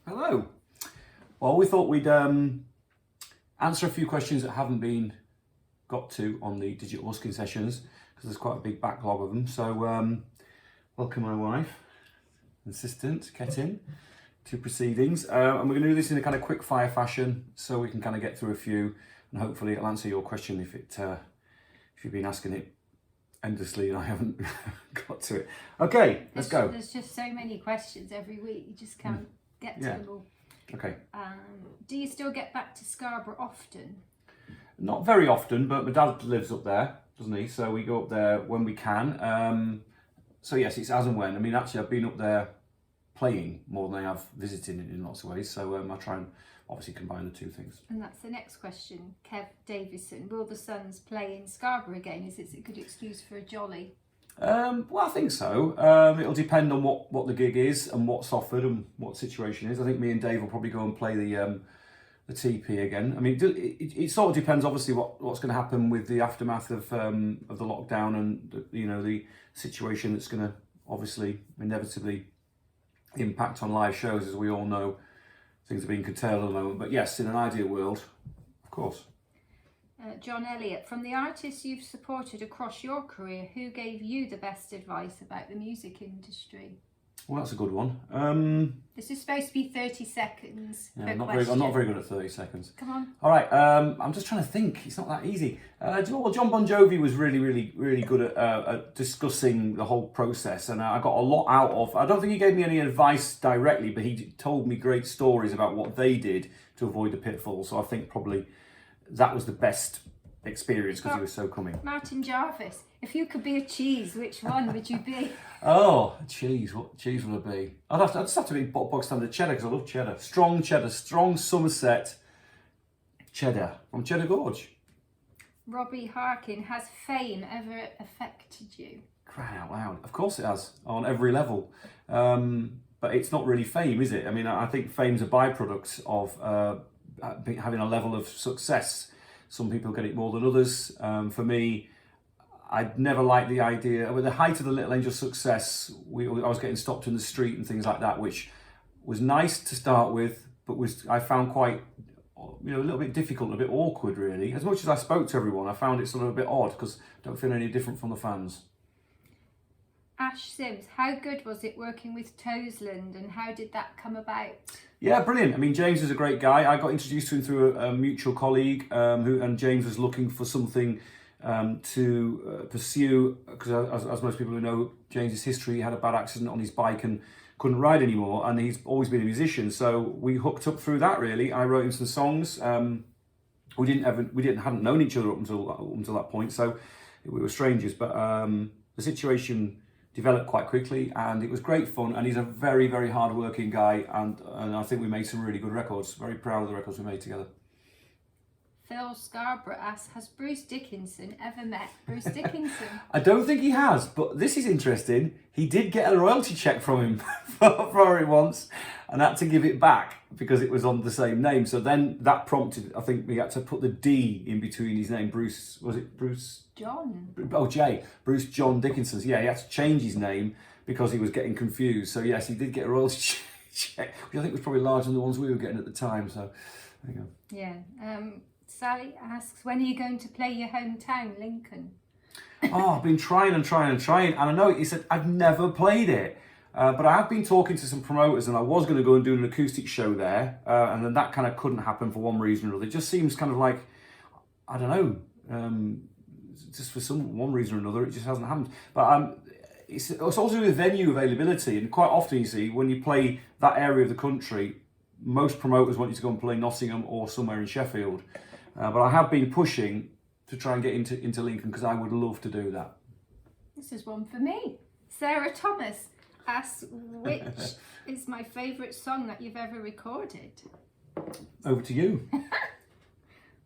Hello. Well, we thought we'd answer a few questions that haven't been got to on the digital husking sessions, because there's quite a big backlog of them. So welcome my wife, assistant, Ketin, to proceedings. And we're going to do this in a kind of quick fire fashion so we can kind of get through a few, and hopefully it'll answer your question if you've been asking it endlessly and I haven't got to it. Okay, let's go. There's just so many questions every week, you just can't get to them all. Okay. Do you still get back to Scarborough often? Not very often, but my dad lives up there, doesn't he? So we go up there when we can. So yes, it's as and when. I mean, actually, I've been up there playing more than I have visiting in lots of ways. So I try and obviously combine the two things. And that's the next question. Kev Davison, will the Suns play in Scarborough again? Is it a good excuse for a jolly? Well, I think so. It'll depend on what the gig is and what's offered and what the situation is. I think me and Dave will probably go and play the TP again. I mean, it sort of depends, obviously, what's going to happen with the aftermath of the lockdown and the situation that's going to obviously inevitably impact on live shows. As we all know, things are being curtailed at the moment. But yes, in an ideal world, of course. John Elliott, from the artists you've supported across your career, who gave you the best advice about the music industry? Well, that's a good one. This is supposed to be 30 seconds per I'm not question. very good at 30 seconds. Come on. All right, I'm just trying to think. It's not that easy. Do you know what? John Bon Jovi was really good at discussing the whole process, and I got a lot out of. I don't think he gave me any advice directly, but he told me great stories about what they did to avoid the pitfalls. So I think probably that was the best experience because he was so coming. Martin Jarvis, if you could be a cheese, which one would you be? Oh, cheese. What cheese would I be? I'd just have to be bog standard cheddar because I love cheddar. Strong Somerset cheddar from Cheddar Gorge. Robbie Harkin, has fame ever affected you? Crying out loud. Of course it has, on every level. But it's not really fame, is it? I mean, I think fame's a byproduct of having a level of success. Some people get it more than others. For me, I'd never liked the idea. With the height of the Little Angel success, I was getting stopped in the street and things like that, which was nice to start with, but I found quite, a little bit difficult, a bit awkward, really. As much as I spoke to everyone, I found it sort of a bit odd because I don't feel any different from the fans. Ash Sims, how good was it working with Toesland and how did that come about? Yeah, brilliant. I mean, James is a great guy. I got introduced to him through a mutual colleague and James was looking for something to pursue, because as most people who know James's history, he had a bad accident on his bike and couldn't ride anymore, and he's always been a musician, so we hooked up through that, really. I wrote him some songs. We hadn't known each other up until that point, so we were strangers, but the situation developed quite quickly and it was great fun, and he's a very, very hard-working guy, and I think we made some really good records. Very proud of the records we made together. Phil Scarborough asks, has Bruce Dickinson ever met Bruce Dickinson? I don't think he has, but this is interesting. He did get a royalty check from him for it once and had to give it back because it was on the same name. So then that prompted, I think we had to put the D in between his name. Bruce, was it Bruce? John. Oh, J. Bruce John Dickinson. Yeah, he had to change his name because he was getting confused. So yes, he did get a royalty check, which I think was probably larger than the ones we were getting at the time. So there you go. Yeah. Sally asks, when are you going to play your hometown, Lincoln? Oh, I've been trying, and I know he said I've never played it, but I have been talking to some promoters, and I was going to go and do an acoustic show there, and then that kind of couldn't happen for one reason or another. It just seems kind of like, I don't know, just for one reason or another, it just hasn't happened. But it's also with venue availability, and quite often you see when you play that area of the country, most promoters want you to go and play Nottingham or somewhere in Sheffield. But I have been pushing to try and get into Lincoln because I would love to do that. This is one for me. Sarah Thomas asks, which is my favourite song that you've ever recorded? Over to you.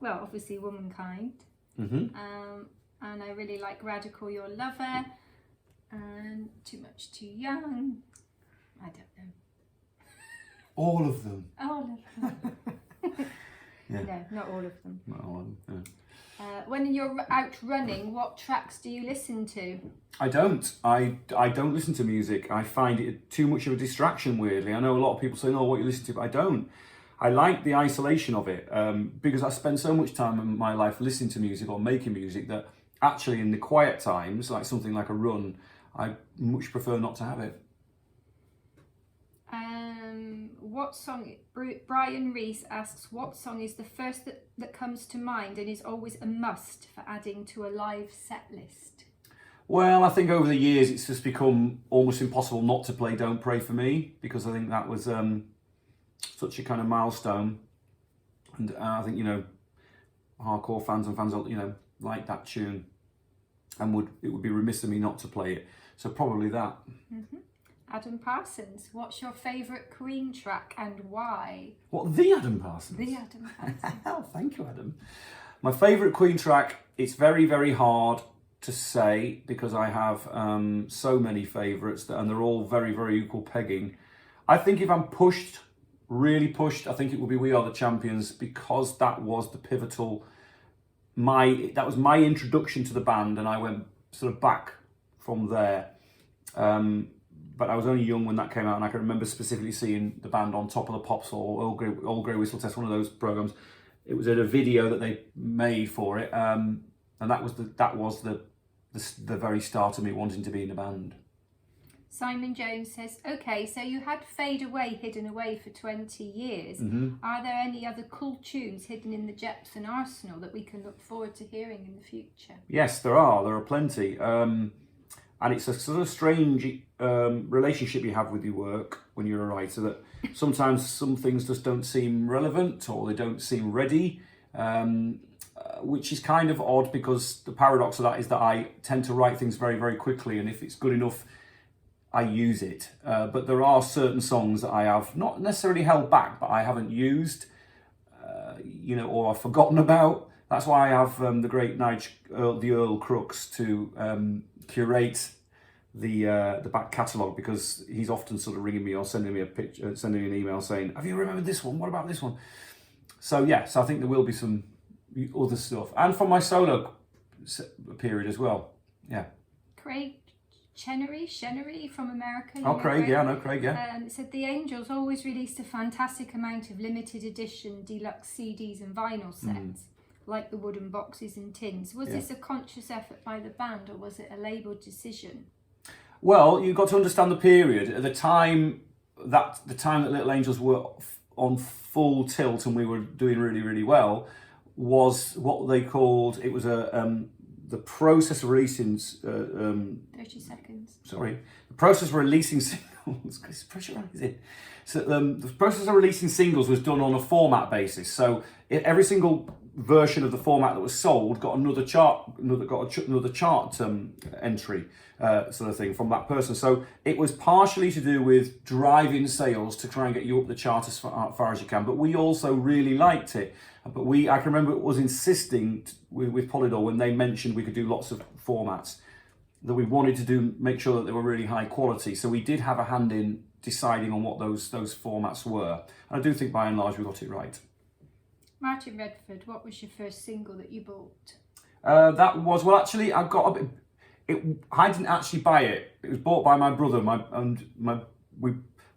Well, obviously Womankind. Mm-hmm. And I really like Radical Your Lover and Too Much Too Young. I don't know. All of them. All of them. Yeah. No, not all of them. Not all of them. When you're out running, what tracks do you listen to? I don't. I don't listen to music. I find it too much of a distraction, weirdly. I know a lot of people say, "No, what you listen to," but I don't. I like the isolation of it because I spend so much time in my life listening to music or making music that actually in the quiet times, like something like a run, I much prefer not to have it. What song, Brian Reese asks, what song is the first that comes to mind and is always a must for adding to a live set list? Well, I think over the years it's just become almost impossible not to play Don't Pray For Me, because I think that was such a kind of milestone. And I think, hardcore fans and fans, like that tune, and it would be remiss of me not to play it. So probably that. Mm-hmm. Adam Parsons, what's your favourite Queen track and why? What, the Adam Parsons? The Adam Parsons. Oh, thank you, Adam. My favourite Queen track, it's very, very hard to say because I have so many favourites and they're all very, very equal pegging. I think if I'm pushed, really pushed, I think it would be We Are the Champions, because that was the pivotal, that was my introduction to the band, and I went sort of back from there. But I was only young when that came out, and I can remember specifically seeing the band on Top of the Pops or Old Grey Whistle Test, one of those programs. It was in a video that they made for it, and that was the very start of me wanting to be in a band. Simon Jones says, okay, so you had Fade Away hidden away for 20 years. Mm-hmm. Are there any other cool tunes hidden in the Jepson arsenal that we can look forward to hearing in the future? Yes, there are plenty. And it's a sort of strange relationship you have with your work when you're a writer, that sometimes some things just don't seem relevant or they don't seem ready, which is kind of odd, because the paradox of that is that I tend to write things very, very quickly, and if it's good enough, I use it. But there are certain songs that I have not necessarily held back, but I haven't used, or I've forgotten about. That's why I have the great the Earl Crooks to curate the back catalogue, because he's often sort of ringing me or sending me a picture, sending me an email saying, "Have you remembered this one? What about this one?" So yes, I think there will be some other stuff, and from my solo period as well. Yeah. Craig Chenery from America. Oh, Craig, yeah, I know Craig, yeah. Said the Angels always released a fantastic amount of limited edition deluxe CDs and vinyl sets. Like the wooden boxes and tins. Was this a conscious effort by the band, or was it a label decision? Well, you've got to understand the period. At the time that Little Angels were on full tilt and we were doing really, really well, was what they called, it was the process of releasing 30 seconds. Sorry. The process of releasing singles, it's pressurizing. So the process of releasing singles was done on a format basis. So every single version of the format that was sold got another chart entry, sort of thing, from that person. So it was partially to do with driving sales to try and get you up the chart as far as you can. But we also really liked it. But I can remember it was insisting with Polydor, when they mentioned we could do lots of formats, that we wanted to make sure that they were really high quality. So we did have a hand in deciding on what those formats were. And I do think by and large we got it right. Martin Redford, what was your first single that you bought? That was, well, actually, I got a bit. I didn't actually buy it. It was bought by my brother. We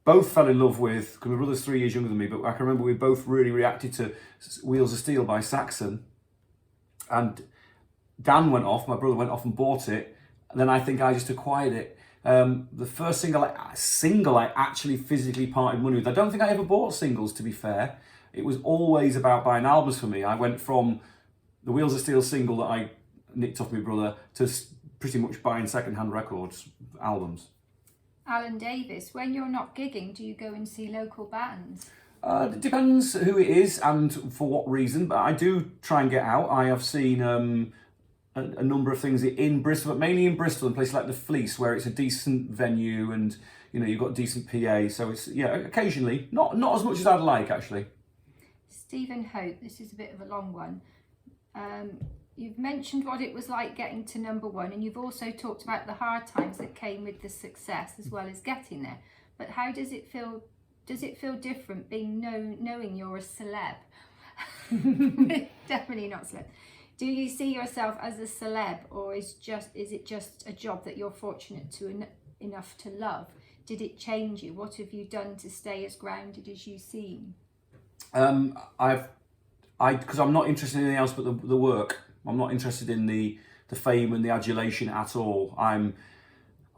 both fell in love with, because my brother's 3 years younger than me, but I can remember we both really reacted to Wheels of Steel by Saxon. And Dan went off, my brother went off and bought it. And then I think I just acquired it. The first single I actually physically parted money with. I don't think I ever bought singles, to be fair. It was always about buying albums for me. I went from the Wheels of Steel single that I nicked off my brother to pretty much buying second-hand records, albums. Alan Davis, when you're not gigging, do you go and see local bands? It depends who it is and for what reason, but I do try and get out. I have seen a number of things in Bristol, but mainly in Bristol, in places like the Fleece, where it's a decent venue and you've got decent PA. So it's occasionally, not as much as I'd like, actually. Stephen Hope, this is a bit of a long one. You've mentioned what it was like getting to number one, and you've also talked about the hard times that came with the success as well as getting there. But how does it feel? Does it feel different knowing you're a celeb? Definitely not celeb. Do you see yourself as a celeb, or is it just a job that you're fortunate to enough to love? Did it change you? What have you done to stay as grounded as you seem? Because I'm not interested in anything else but the work. I'm not interested in the fame and the adulation at all. I'm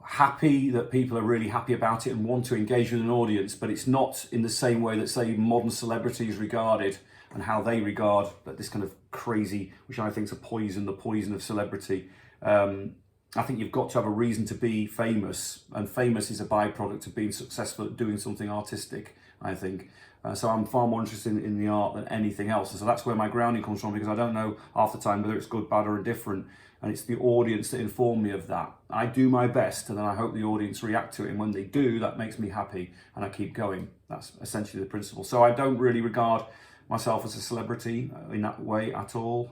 happy that people are really happy about it and want to engage with an audience, but it's not in the same way that, say, modern celebrity is regarded, and how they regard this kind of crazy, which I think is the poison of celebrity. I think you've got to have a reason to be famous, and famous is a byproduct of being successful at doing something artistic, I think. So I'm far more interested in the art than anything else. And so that's where my grounding comes from, because I don't know half the time whether it's good, bad or indifferent. And it's the audience that inform me of that. I do my best, and then I hope the audience react to it. And when they do, that makes me happy, and I keep going. That's essentially the principle. So I don't really regard myself as a celebrity in that way at all.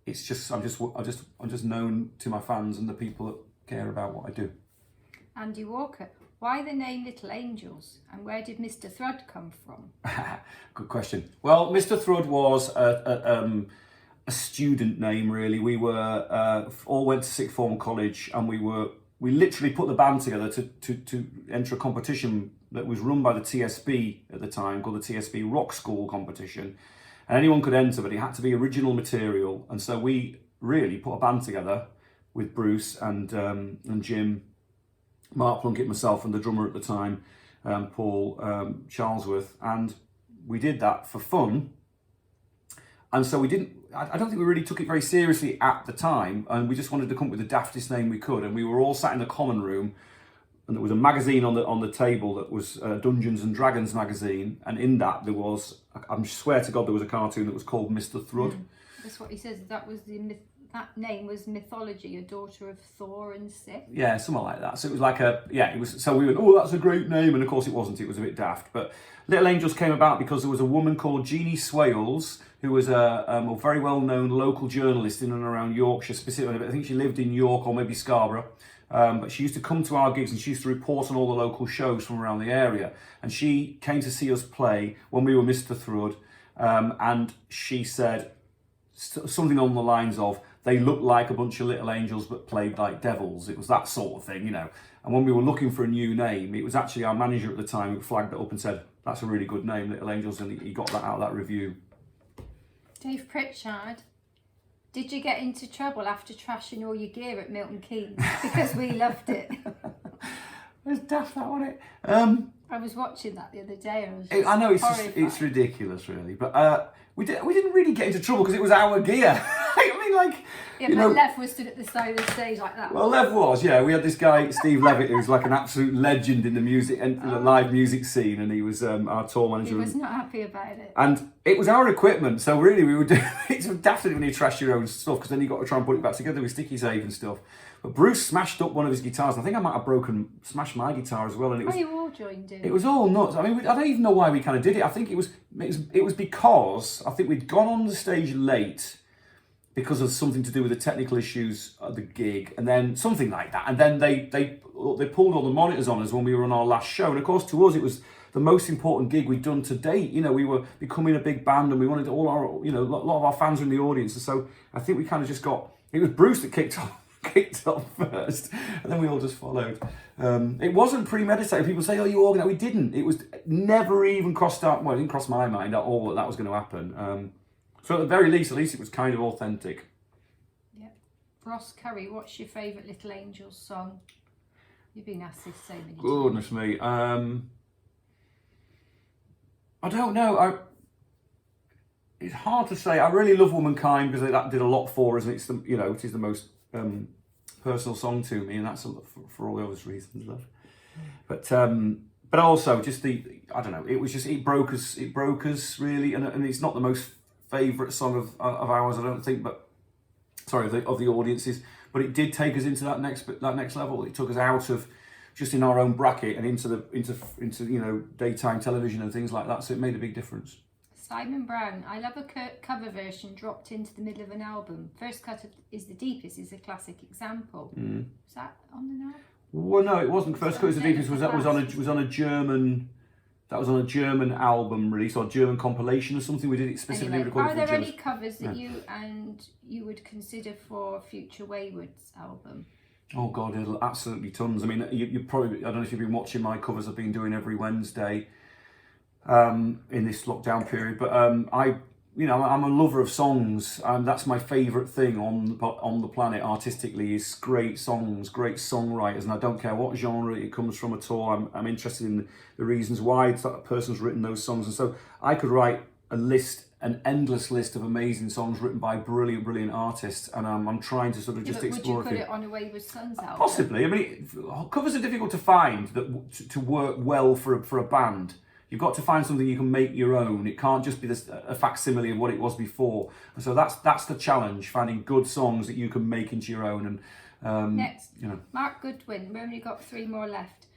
It's just I'm just known to my fans and the people that care about what I do. Andy Walker, why the name Little Angels, and where did Mr. Thrud come from? Good question. Well, Mr. Thrud was a student name, really. We were all went to sixth form college, and we literally put the band together to enter a competition that was run by the TSB at the time, called the TSB Rock School competition. And anyone could enter, but it had to be original material. And so we really put a band together with Bruce and Jim, Mark Plunkett, myself, and the drummer at the time, Paul Charlesworth. And we did that for fun. And so I don't think we really took it very seriously at the time. And we just wanted to come up with the daftest name we could. And we were all sat in the common room, and there was a magazine on the table that was Dungeons and Dragons magazine, and in that there was, I swear to God, there was a cartoon that was called Mr. Thrud. That's what he says. That that name was mythology, a daughter of Thor and Sif. Yeah, something like that. So it was like it was. So we went, oh, that's a great name, and of course it wasn't. It was a bit daft. But Little Angels came about because there was a woman called Jeannie Swales, who was a very well-known local journalist in and around Yorkshire, specifically. I think she lived in York or maybe Scarborough. But she used to come to our gigs, and she used to report on all the local shows from around the area. And she came to see us play when we were Mr. Thrud, and she said something on the lines of, they looked like a bunch of little angels but played like devils. It was that sort of thing, you know. And when we were looking for a new name, it was actually our manager at the time who flagged it up and said, that's a really good name, Little Angels, and he got that out of that review. Dave Pritchard, did you get into trouble after trashing all your gear at Milton Keynes? Because we loved it. It's daft, that, wasn't it? I was watching that the other day. I know it's ridiculous, really, but we didn't really get into trouble because it was our gear. I mean, like, yeah, but Lev was stood at the side of the stage like that. Well, Lev was, yeah. We had this guy, Steve Levitt, who's like an absolute legend in the music and the live music scene, and he was our tour manager. He was not happy about it. And it was our equipment, so really we were doing it's daft when you trash your own stuff, because then you got to try and put it back together with sticky tape and stuff. But Bruce smashed up one of his guitars, and I think I might have smashed my guitar as well. And it was, you all joined in. It was all nuts. I mean, I don't even know why we kind of did it. I think it was because I think we'd gone on the stage late because of something to do with the technical issues at the gig, and then something like that. And then they pulled all the monitors on us when we were on our last show. And of course, to us, it was the most important gig we'd done to date. You know, we were becoming a big band, and we wanted all our, you know, a lot of our fans were in the audience. And so I think we kind of just it was Bruce that kicked off first, and then we all just followed. It wasn't premeditated. People say, oh, you organised. We didn't. It was never even it didn't cross my mind at all that was going to happen. So at the very least, at least it was kind of authentic. Yeah. Ross Curry, what's your favourite Little Angels song? You've been asked this so many times. Goodness me. I don't know. It's hard to say. I really love Womankind because that did a lot for us, and it's it is the most personal song to me, and that's for all the obvious reasons, love. But also just I don't know. It was just it broke us really, and it's not the most favourite song of ours, I don't think, but sorry, of the audiences. But it did take us into that next level. It took us out of just in our own bracket and into daytime television and things like that. So it made a big difference. Simon Brown, I love a cover version dropped into the middle of an album. First Cut is the Deepest is a classic example. Was that on the album? Well, no, it wasn't. First Cut is the Deepest was on a German That was on a German album release or German compilation or something. We did it specifically Anyway, recorded are for there German. any covers that you would consider for future Wayward's album? Oh God, there's absolutely tons. I mean, you probably, I don't know if you've been watching my covers I've been doing every Wednesday in this lockdown period, but I'm a lover of songs. That's my favourite thing on the planet artistically is great songs, great songwriters, and I don't care what genre it comes from at all. I'm interested in the reasons why that person's written those songs, and so I could write an endless list of amazing songs written by brilliant artists, and I'm trying to sort of just explore. Would you put it on a Wayward Sons album? Possibly. I mean, covers are difficult to find to work well for a band. You've got to find something you can make your own. It can't just be a facsimile of what it was before. And so that's the challenge: finding good songs that you can make into your own. And next, Mark Goodwin. We've only got 3 more left.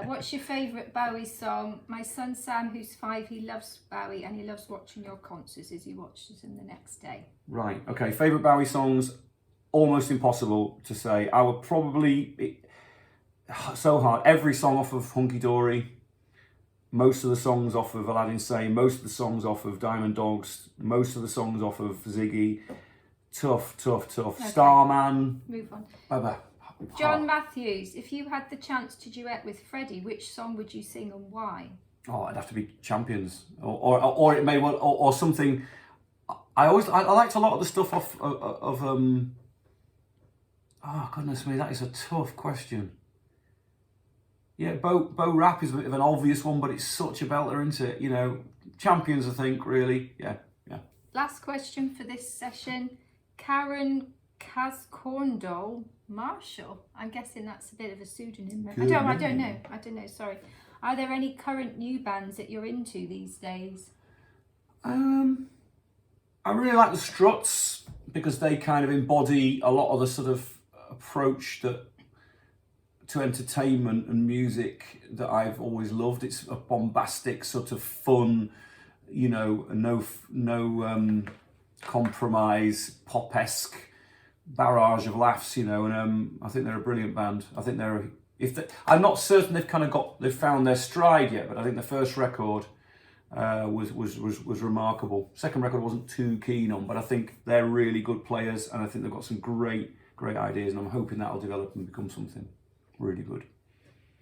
What's your favourite Bowie song? My son Sam, who's 5, he loves Bowie and he loves watching your concerts as he watches them the next day. Right, okay. Favourite Bowie songs? Almost impossible to say. I would probably... so hard. Every song off of Hunky Dory, most of the songs off of Aladdin Sane, most of the songs off of Diamond Dogs, most of the songs off of Ziggy. Tough. Okay. Starman. Move on. Bye-bye. John Matthews, if you had the chance to duet with Freddie, which song would you sing and why? Oh, it'd have to be Champions, or it may well, or something. I liked a lot of the stuff of oh goodness me, that is a tough question. Yeah, Bo Rap is a bit of an obvious one, but it's such a belter, isn't it? Champions, I think, really. Yeah. Last question for this session, Karen Cascorndall Marshall. I'm guessing that's a bit of a pseudonym. I don't know. Sorry. Are there any current new bands that you're into these days? I really like the Struts because they kind of embody a lot of the sort of approach to entertainment and music that I've always loved. It's a bombastic sort of fun, no compromise, pop-esque barrage of laughs, and I think they're a brilliant band. I think I'm not certain they've found their stride yet, but I think the first record was remarkable. Second record I wasn't too keen on, but I think they're really good players, and I think they've got some great ideas, and I'm hoping that'll develop and become something really good.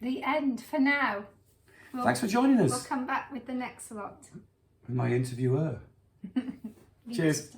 The end for now. Thanks for joining us. We'll come back with the next lot. With my interviewer. Cheers.